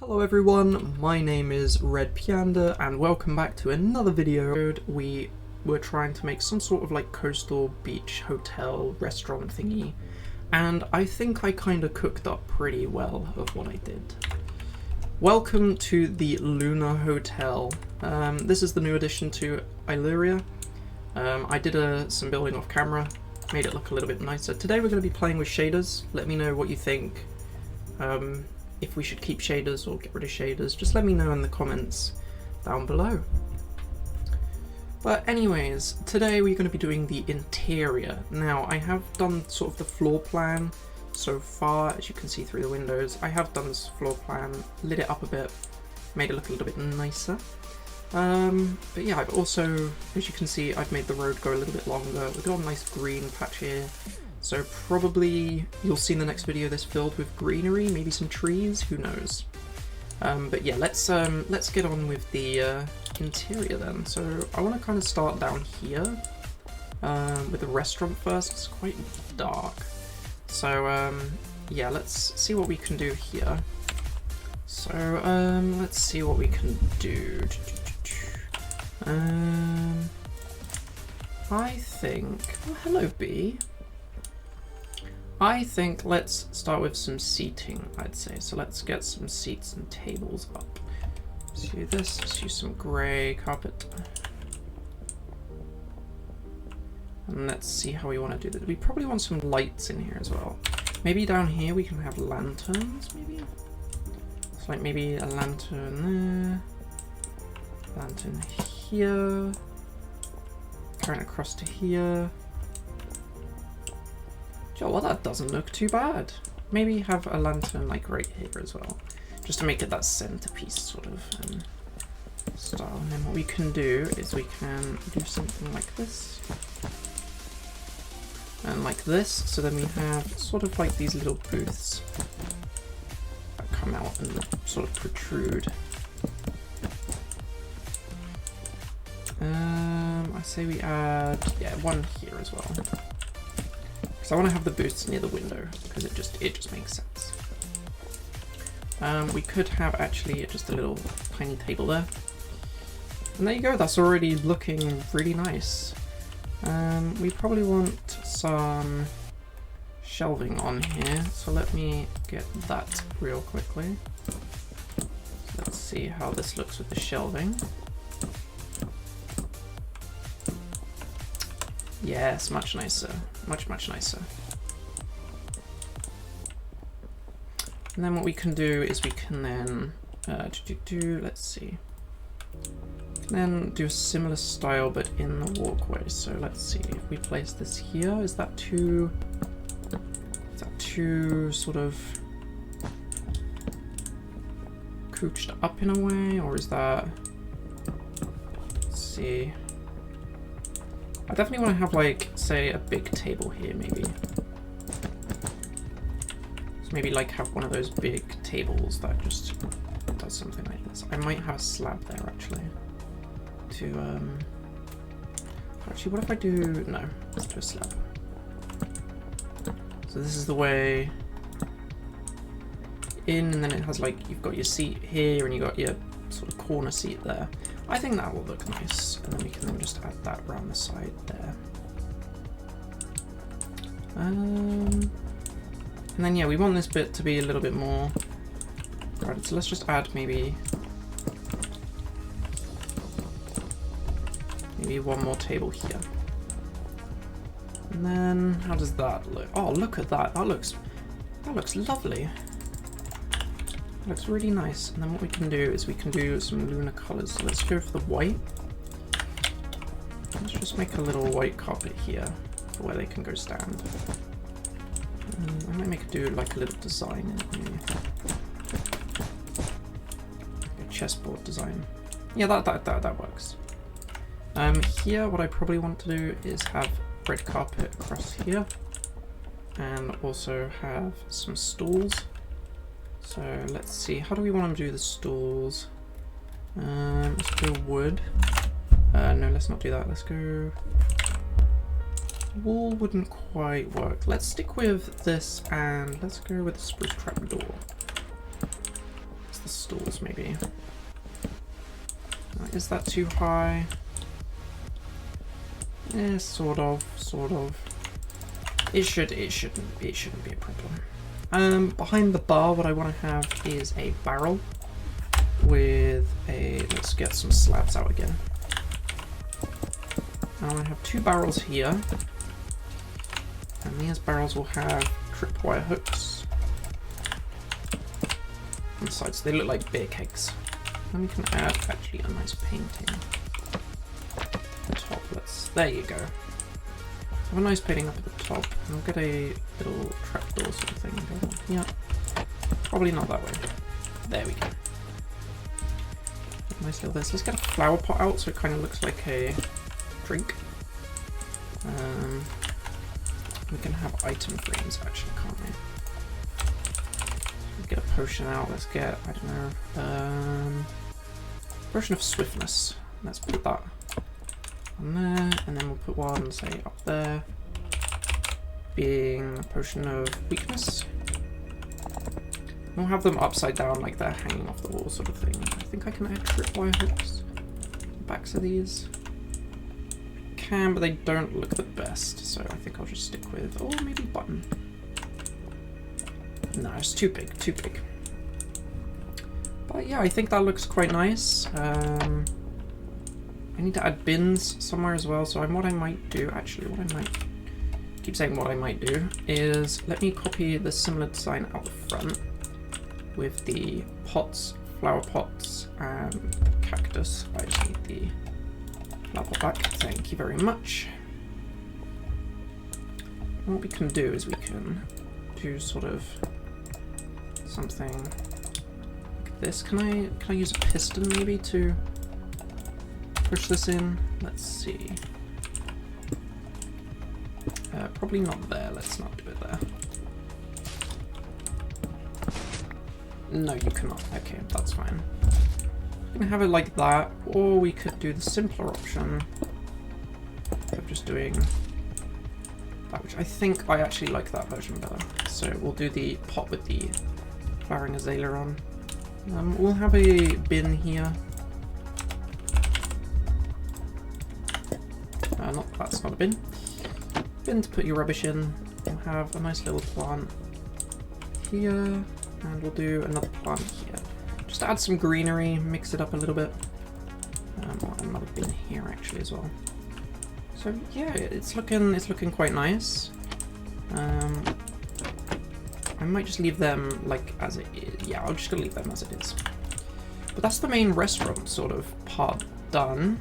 Hello everyone, my name is Red Pianda and welcome back to another video. We were trying to make some sort of like coastal beach hotel restaurant thingy, and I think I kind of cooked up pretty well of what I did. Welcome to the Lunar Hotel. This is the new addition to Ailuria. I did some building off camera, made it look a little bit nicer. Today we're going to be playing with shaders. Let me know what you think. If we should keep shaders or get rid of shaders, just let me know in the comments down below. But anyways, today we're going to be doing the interior. Now, I have done sort of the floor plan so far, as you can see through the windows. I have done this floor plan, lit it up a bit, made it look a little bit nicer. But yeah, I've also, as you can see, I've made the road go a little bit longer. We've got a nice green patch here. So probably you'll see in the next video this filled with greenery, maybe some trees, who knows. But yeah, let's get on with the interior then. So I want to kind of start down here with the restaurant first. It's quite dark. So yeah, let's see what we can do here. So let's see what we can do. I think, oh, hello Bee. I think let's start with some seating, I'd say. So let's get some seats and tables up. Let's do this, let's use some grey carpet. And let's see how we want to do this. We probably want some lights in here as well. Maybe down here we can have lanterns, maybe? It's like maybe a lantern there. Lantern here. Going across to here. Oh, well, that doesn't look too bad. Maybe have a lantern like right here as well, just to make it that centerpiece sort of style. And then what we can do is we can do something like this and like this. So then we have sort of like these little booths that come out and sort of protrude. I say we add, yeah, one here as well. So I want to have the booths near the window because it just makes sense. We could have actually just a little tiny table there. And there you go, that's already looking really nice. We probably want some shelving on here, so let me get that real quickly. Let's see how this looks with the shelving. Yes, much nicer. Much nicer. And then what we can do is we can then let's see. We can then do a similar style but in the walkway. So let's see if we place this here. Is that too sort of cooched up in a way, or is that, let's see. I definitely want to have, like, say, a big table here, maybe. So maybe, like, have one of those big tables that just does something like this. I might have a slab there, actually. Actually, what if I do... No, let's do a slab. So this is the way in, and then it has, like, you've got your seat here, and you've got your sort of corner seat there. I think that will look nice, and then we can then just add that around the side there. And then yeah, we want this bit to be a little bit more. Right, so let's just add maybe one more table here. And then how does that look? Oh, look at that! That looks lovely. Looks really nice. And then what we can do is we can do some lunar colors. So let's go for the white. Let's just make a little white carpet here for where they can go stand. I might make do like a little design in here. A chessboard design. Yeah, that works. Here what I probably want to do is have red carpet across here, and also have some stools. So let's see, how do we want to do the stools? Let's go wood. No, let's not do that. Let's go... Wall wouldn't quite work. Let's stick with this, and let's go with the spruce trapdoor. It's the stools, maybe. Is that too high? Yeah, sort of. It shouldn't be a problem. Behind the bar, what I want to have is a barrel with a. Let's get some slabs out again. I want to have 2 barrels here, and these barrels will have tripwire hooks on the sides. They look like beer kegs. And we can add actually a nice painting on top. There you go. Have a nice painting up at the top. And we'll get a little trapdoor sort of thing going on. Yeah, probably not that way. There we go. Nice little this. Let's get a flower pot out so it kind of looks like a drink. We can have item frames actually, can't we? Get a potion out. Let's get, I don't know, potion of swiftness. Let's put that on there, and then we'll put one, say, up there, being a potion of weakness. We'll have them upside down like they're hanging off the wall sort of thing. I think I can add tripwire hooks to the backs of these. I can, but they don't look the best, so I think I'll just stick with, or maybe button. No, it's too big. But yeah, I think that looks quite nice. I need to add bins somewhere as well, so what I might do, keep saying what I might do, is let me copy the similar design out the front with the pots, flower pots, and the cactus. I just need the flower pot back. Thank you very much. And what we can do is we can do sort of something like this. Can I use a piston maybe to push this in? Let's see. Probably not there. Let's not do it there. No, you cannot. Okay, that's fine. We can have it like that, or we could do the simpler option of just doing that, which I think I actually like that version better. So we'll do the pot with the flowering azalea on. We'll have a bin here. That's not a bin. Bin to put your rubbish in. We'll have a nice little plant here, and we'll do another plant here. Just to add some greenery, mix it up a little bit. Another bin here actually as well. So yeah, it's looking quite nice. I might just leave them like as it is. Yeah, I'll just gonna leave them as it is. But that's the main restaurant sort of part done.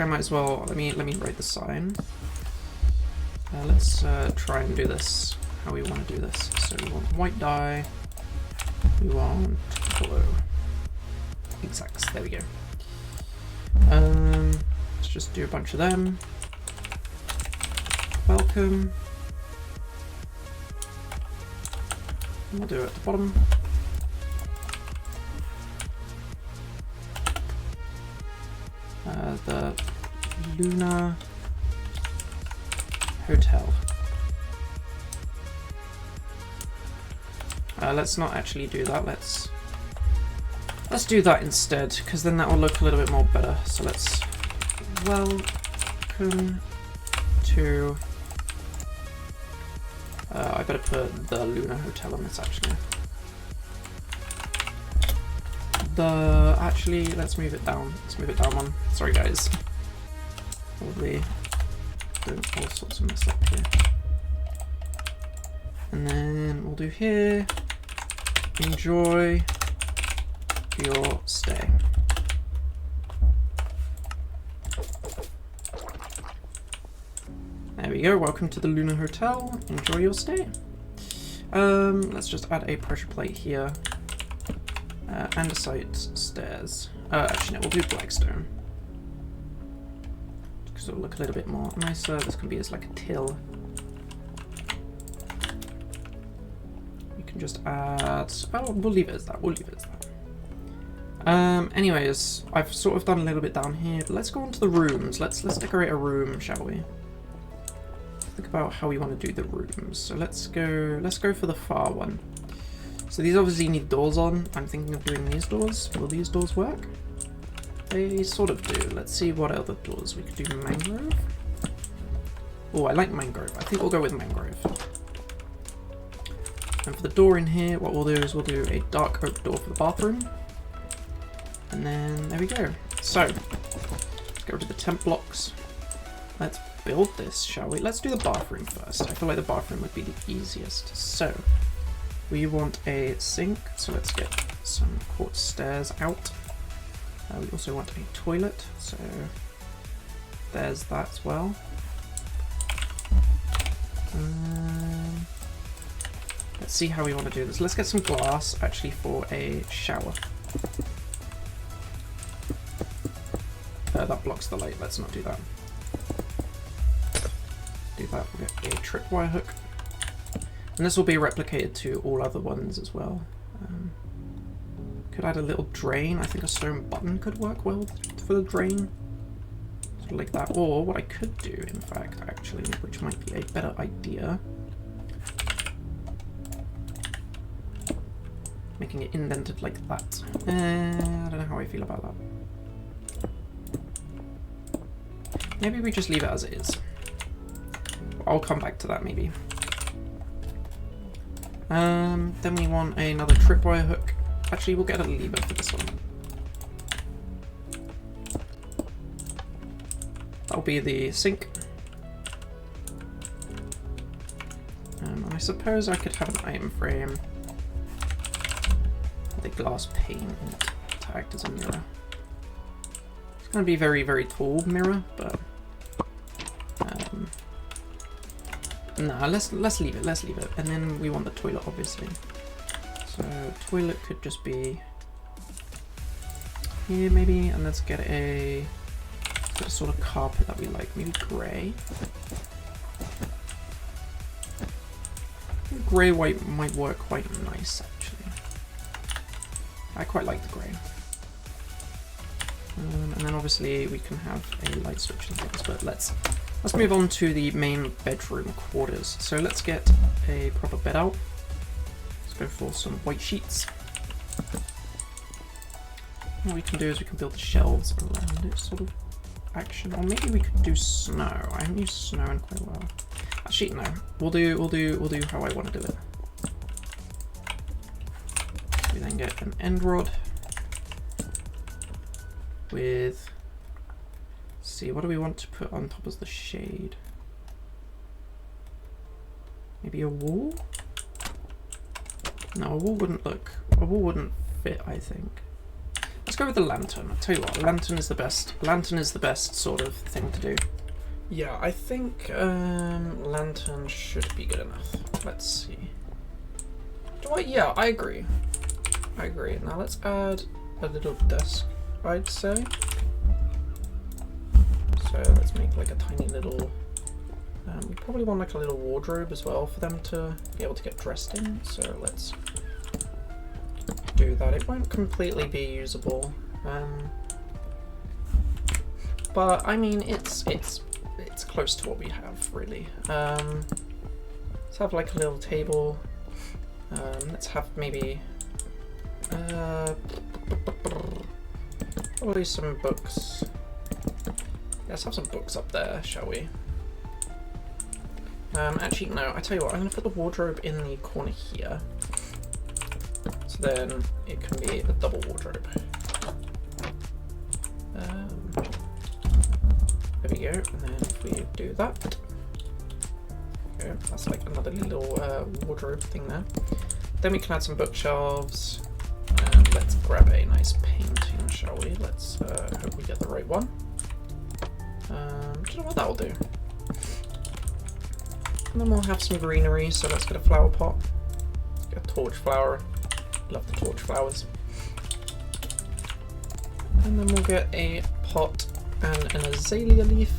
I might as well, let me write the sign. Let's try and do this how we want to do this. So we want white dye, we want blue. Exacts, there we go. Let's just do a bunch of them. Welcome. And we'll do it at the bottom. The Lunar Hotel. Let's not actually do that. Let's do that instead, because then that will look a little bit more better. So let's welcome to. I better put the Lunar Hotel on this actually. Actually, let's move it down. Let's move it down one. Sorry guys. Probably doing all sorts of mess up here. And then we'll do here. Enjoy your stay. There we go. Welcome to the Lunar Hotel. Enjoy your stay. Let's just add a pressure plate here. Andesite stairs. Actually, no, we'll do blackstone. Because it'll look a little bit more nicer. This can be as like a till. You can just add. Oh, we'll leave it as that. We'll leave it as that. Anyways, I've sort of done a little bit down here, but let's go on to the rooms. Let's decorate a room, shall we? think about how we want to do the rooms. So let's go for the far one. So these obviously need doors on. I'm thinking of doing these doors. Will these doors work? They sort of do. Let's see what other doors we could do. Mangrove. Oh, I like mangrove. I think we'll go with mangrove. And for the door in here, what we'll do is we'll do a dark oak door for the bathroom. And then there we go. So let's go to the temp blocks. Let's build this, shall we? Let's do the bathroom first. I feel like the bathroom would be the easiest. So we want a sink, so let's get some quartz stairs out. We also want a toilet, so there's that as well. Let's see how we want to do this. Let's get some glass actually for a shower. That blocks the light. Let's not do that. Do that. We'll get a tripwire hook. And this will be replicated to all other ones as well. Could add a little drain. I think a stone button could work well for the drain. Sort of like that. Or what I could do, in fact, actually, which might be a better idea. Making it indented like that. I don't know how I feel about that. Maybe we just leave it as it is. I'll come back to that maybe. Then we want another tripwire hook. Actually, we'll get a lever for this one. That'll be the sink. And I suppose I could have an item frame with a glass pane in it to act as a mirror. It's going to be a very, very tall mirror, but nah, let's leave it. Let's leave it. And then we want the toilet, obviously. So toilet could just be here, maybe, and let's get a sort of carpet that we like, maybe grey. Grey white might work quite nice, actually. I quite like the grey. And then obviously we can have a light switch and things, but let's move on to the main bedroom quarters. So let's get a proper bed out. Let's go for some white sheets. What we can do is we can build the shelves around it, sort of action. Or maybe we could do snow. I haven't used snow in quite a while. Actually, no. We'll do how I want to do it. We then get an end rod with, see, what do we want to put on top as the shade? Maybe a wall? No, a wall wouldn't fit, I think. Let's go with the lantern. I'll tell you what, a lantern is the best. Lantern is the best sort of thing to do. Yeah, I think lantern should be good enough. Let's see. Yeah, I agree. Now let's add a little desk, I'd say. So let's make like a tiny little, we probably want like a little wardrobe as well for them to be able to get dressed in. So let's do that. It won't completely be usable, but I mean it's close to what we have, really. Let's have like a little table. Let's have maybe probably some books. Let's have some books up there, shall we? Actually, no, I tell you what, I'm going to put the wardrobe in the corner here. So then it can be a double wardrobe. There we go, and then if we do that, okay, that's like another little wardrobe thing there. Then we can add some bookshelves, and let's grab a nice painting, shall we? Let's hope we get the right one. Do you know what that'll do? And then we'll have some greenery, so let's get a flower pot. Let's get a torch flower. Love the torch flowers. And then we'll get a pot and an azalea leaf,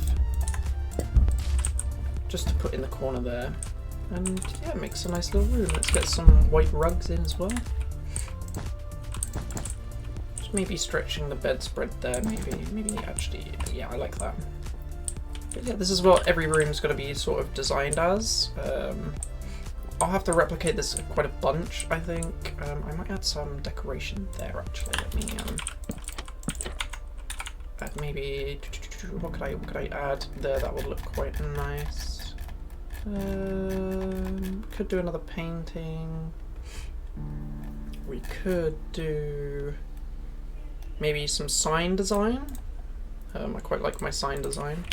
just to put in the corner there. And yeah, it makes a nice little room. Let's get some white rugs in as well. Just maybe stretching the bedspread there, maybe actually, yeah, I like that. But yeah, this is what every room's going to be sort of designed as. I'll have to replicate this quite a bunch, I think. I might add some decoration there, actually. Let me add maybe... What could I add there that would look quite nice? Could do another painting. We could do maybe some sign design. I quite like my sign design.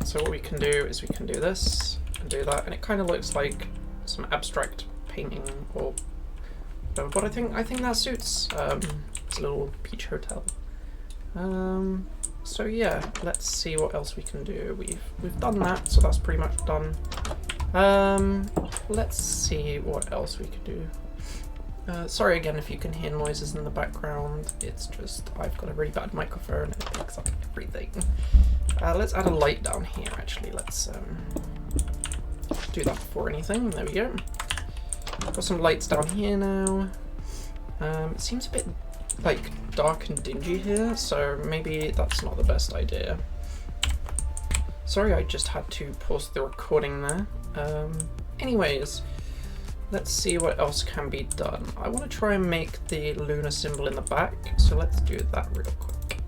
So what we can do is we can do this and do that, and it kind of looks like some abstract painting or whatever, but I think that suits. It's a little beach hotel. So yeah, let's see what else we can do. We've done that, so that's pretty much done. Let's see what else we could do. Sorry again if you can hear noises in the background. It's just I've got a really bad microphone and it picks up everything. Let's add a light down here. Actually, let's do that before anything. There we go. Got some lights down here now. It seems a bit like dark and dingy here, so maybe that's not the best idea. Sorry, I just had to pause the recording there. Anyways, let's see what else can be done. I want to try and make the lunar symbol in the back, so let's do that real quick.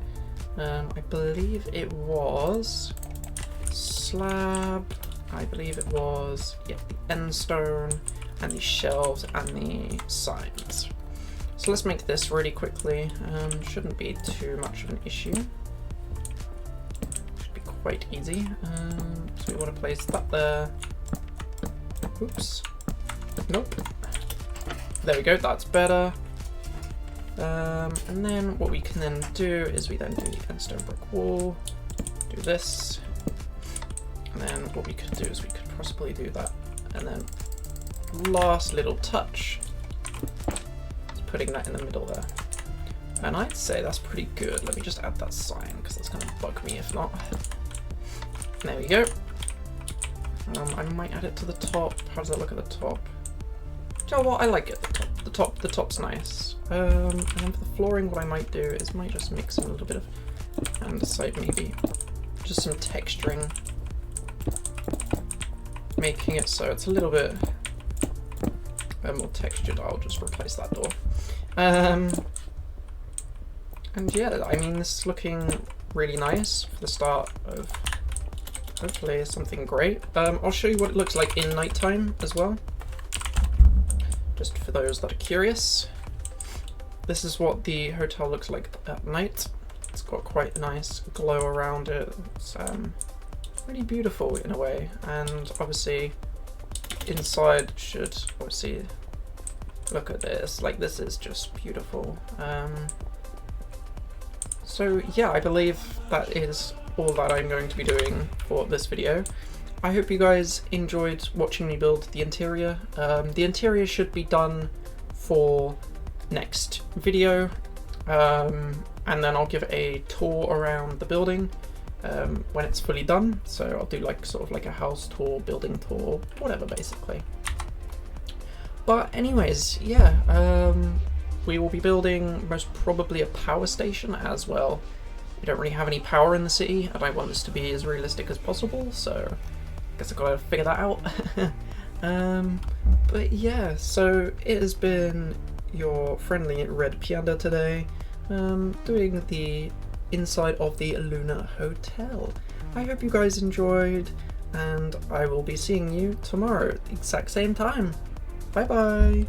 I believe it was slab. I believe it was, yeah, the end stone and the shelves and the signs. So let's make this really quickly. Shouldn't be too much of an issue. Should be quite easy. So we want to place that there. Oops. Nope. There we go, that's better. And then what we can then do is we then do the end stone brick wall, do this, and then what we could do is we could possibly do that, and then last little touch is putting that in the middle there. And I'd say that's pretty good. Let me just add that sign because that's going to bug me if not. There we go. I might add it to the top. How does that look at the top? Do you know what? I like it at the top. The top's nice. And then for the flooring, what I might do is might just mix in a little bit of andesite, maybe just some texturing, making it so it's a little bit more textured. I'll just replace that door. And yeah, I mean, this is looking really nice for the start of hopefully something great. I'll show you what it looks like in nighttime as well, just for those that are curious. This is what the hotel looks like at night. It's got quite a nice glow around it. It's really beautiful in a way, and obviously inside should obviously look at this. Like, this is just beautiful. So yeah, I believe that is all that I'm going to be doing for this video. I hope you guys enjoyed watching me build the interior. The interior should be done for next video, and then I'll give a tour around the building when it's fully done. So I'll do like sort of like a house tour, building tour, whatever basically. But anyways, yeah, we will be building most probably a power station as well. We don't really have any power in the city, and I want this to be as realistic as possible, so I guess I've got to figure that out. But yeah, so it has been your friendly Red Pianda today, doing the inside of the Lunar Hotel. I hope you guys enjoyed, and I will be seeing you tomorrow at the exact same time. Bye bye!